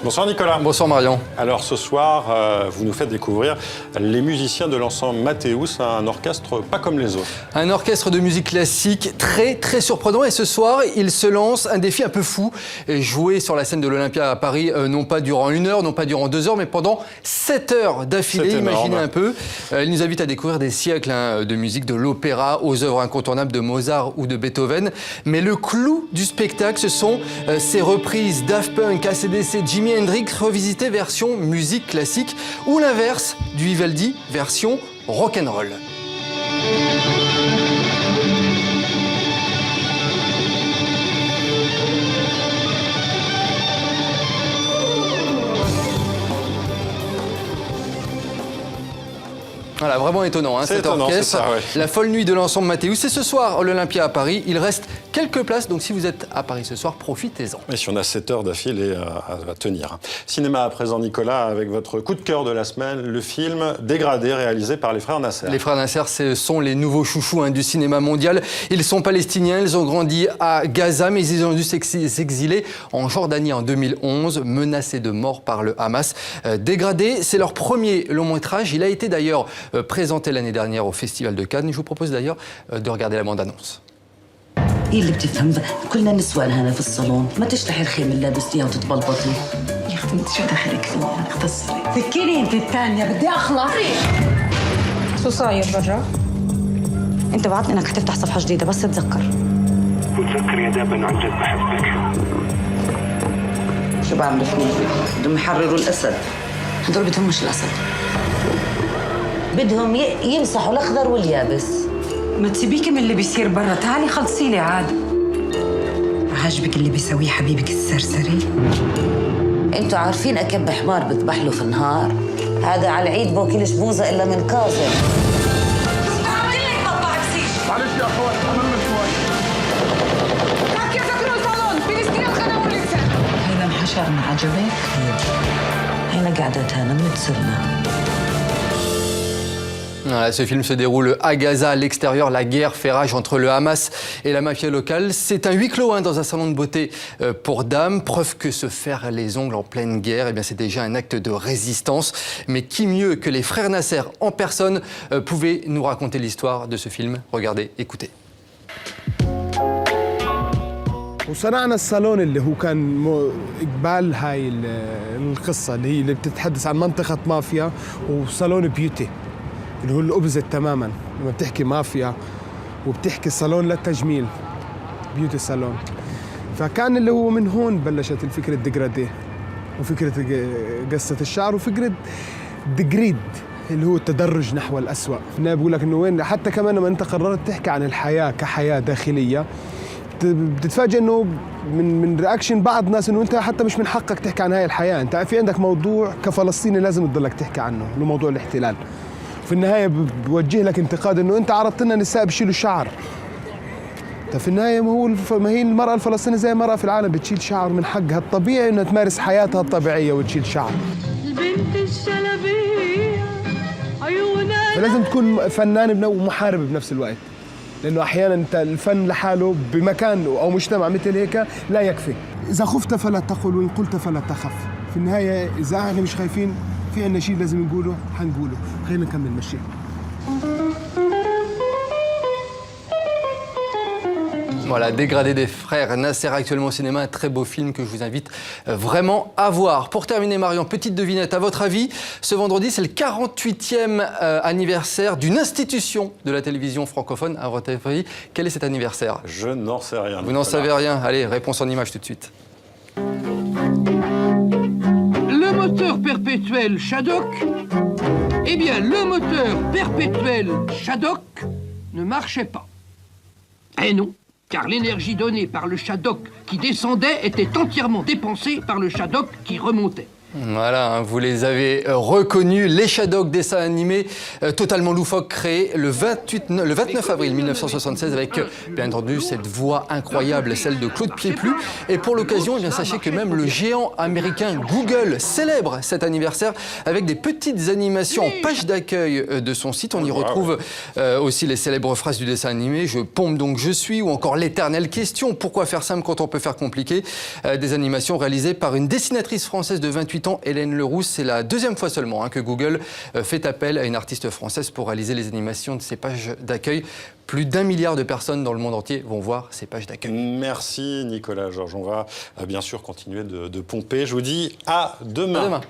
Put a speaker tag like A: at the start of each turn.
A: Bonsoir Nicolas.
B: Bonsoir Marion.
A: Alors ce soir, vous nous faites découvrir les musiciens de l'ensemble Mathéus, un orchestre pas comme les autres.
B: Un orchestre de musique classique très surprenant, et ce soir, il se lance un défi un peu fou. Jouer sur la scène de l'Olympia à Paris, non pas durant 1 heure, non pas durant 2 heures, mais pendant 7 heures d'affilée, imaginez un peu. Il nous invite à découvrir des siècles de musique, de l'opéra aux œuvres incontournables de Mozart ou de Beethoven. Mais le clou du spectacle, ce sont ces reprises Daft Punk, AC/DC, Jimi Hendrix, revisitées version musique classique, ou l'inverse du Vivaldi, version rock'n'roll. Voilà, vraiment étonnant, cet orchestre.
A: Ça, ouais.
B: La folle nuit de l'ensemble Mathéus. C'est ce soir, l'Olympia à Paris. Il reste quelques places, donc si vous êtes à Paris ce soir, profitez-en.
A: Et si on a 7 heures d'affilée à tenir. Cinéma à présent, Nicolas, avec votre coup de cœur de la semaine, le film Dégradé, réalisé par les frères Nasser.
B: Les frères Nasser, ce sont les nouveaux chouchous du cinéma mondial. Ils sont palestiniens, ils ont grandi à Gaza, mais ils ont dû s'exiler en Jordanie en 2011, menacés de mort par le Hamas. Dégradé, c'est leur premier long métrage. Il a été d'ailleurs présenté l'année dernière au Festival de Cannes. Je vous propose d'ailleurs de regarder la bande-annonce.
C: ايه اللي بتفهم كلنا نسوان هنا في الصالون ما تشلحي الخيم اللي لابستيها وتتبلبطي يا اختي انت شو دخلك فيني انا اختصري فكري انت الثانيه بدي اخلص
D: شو صاير برا؟ انت وعدتني انك حتفتح صفحه جديده بس تتذكر
E: وتذكر يا دابا عن جد بحبك
C: شو بعمل فيني بدهم يحرروا الاسد هدول بدهمش الاسد بدهم يمسحوا الاخضر واليابس
F: ما تسيبيكي من اللي بيصير برا تعالي خلصي لي عاد عاجبك اللي بيسويه حبيبك السرسري
C: انتوا عارفين اكب حمار بذبح له في النهار هذا على العيد بوكلش بوزه الا من كاظم
E: معلش يا اخوان عملنا شوي
F: كيف تاكلوا الصالون فلسطين الخنا واللسان
C: هيدا محشرنا عجبك هينا قعدتها بتصيرنا.
B: Voilà, ce film se déroule à Gaza, à l'extérieur. La guerre fait rage entre le Hamas et la mafia locale. C'est un huis clos dans un salon de beauté pour dames. Preuve que se faire les ongles en pleine guerre, eh bien, c'est déjà un acte de résistance. Mais qui mieux que les frères Nasser en personne pouvaient nous raconter l'histoire de ce film? Regardez, écoutez.
G: وصنعنا الصالون اللي هو كان إقبال هاي القصة اللي بتتحدث عن منطقة مافيا وصالون بيوتي اللي هو الأبزة تماماً لما بتحكي مافيا وبتحكي صالون للتجميل بيوتي صالون فكان اللي هو من هون بلشت الفكرة ديجرادي وفكرة قصة الشعر وفكرة ديجريد اللي هو التدرج نحو الأسوأ. أنا بقول لك إنه وين حتى كمان لما أنت قررت تحكي عن الحياة كحياة داخلية بتتفاجئ إنه من رياكشن بعض الناس إنه أنت حتى مش من حقك تحكي عن هاي الحياة. أنت في عندك موضوع كفلسطيني لازم تضلك تحكي عنه اللي هو موضوع الاحتلال. في النهاية بوجه لك انتقاد إنه أنت عرضت لنا نساء بيشيلوا شعر. في النهاية ما هي المرأة الفلسطينية زي المرأة في العالم بتشيل شعر من حقها الطبيعي إنها تمارس حياتها الطبيعية وتشيل شعر.
H: البنت الشلبية عيونها
G: فلازم تكون فنان ومحارب بنفس الوقت. لأنه أحياناً أنت الفن لحاله بمكان أو مجتمع مثل هيك لا يكفي. إذا خفت فلا تقل وإن قلت فلا تخف. في النهاية إذا احنا مش خايفين في عنا شيء لازم نقوله حنقوله. خلينا نكمل مشي.
B: Voilà, Dégradé des frères Nasser, actuellement au cinéma, un très beau film que je vous invite vraiment à voir. Pour terminer, Marion, petite devinette, à votre avis, ce vendredi, c'est le 48e anniversaire d'une institution de la télévision francophone. À votre avis, quel est cet anniversaire?
A: Je n'en sais rien.
B: Vous n'en savez rien? Allez, réponse en image tout de suite.
I: Le moteur perpétuel Shadok, eh bien, le moteur perpétuel Shadok ne marchait pas. Eh non, car l'énergie donnée par le Shadok qui descendait était entièrement dépensée par le Shadok qui remontait.
B: Voilà, hein, vous les avez reconnus, les Shadok, dessins animés totalement loufoques créés le 29 avril 1976 avec bien entendu cette voix incroyable, celle de Claude Pieplu. Et pour l'occasion, eh bien, sachez que même le géant américain Google célèbre cet anniversaire avec des petites animations en page d'accueil de son site. On y retrouve aussi les célèbres phrases du dessin animé, je pompe donc je suis, ou encore l'éternelle question, pourquoi faire simple quand on peut faire compliqué. Des animations réalisées par une dessinatrice française de 28 ans, Hélène Leroux. C'est la deuxième fois seulement que Google fait appel à une artiste française pour réaliser les animations de ces pages d'accueil. Plus d'1 milliard de personnes dans le monde entier vont voir ces pages d'accueil.
A: Merci Nicolas Georges. On va bien sûr continuer de pomper. Je vous dis à demain.
B: À demain.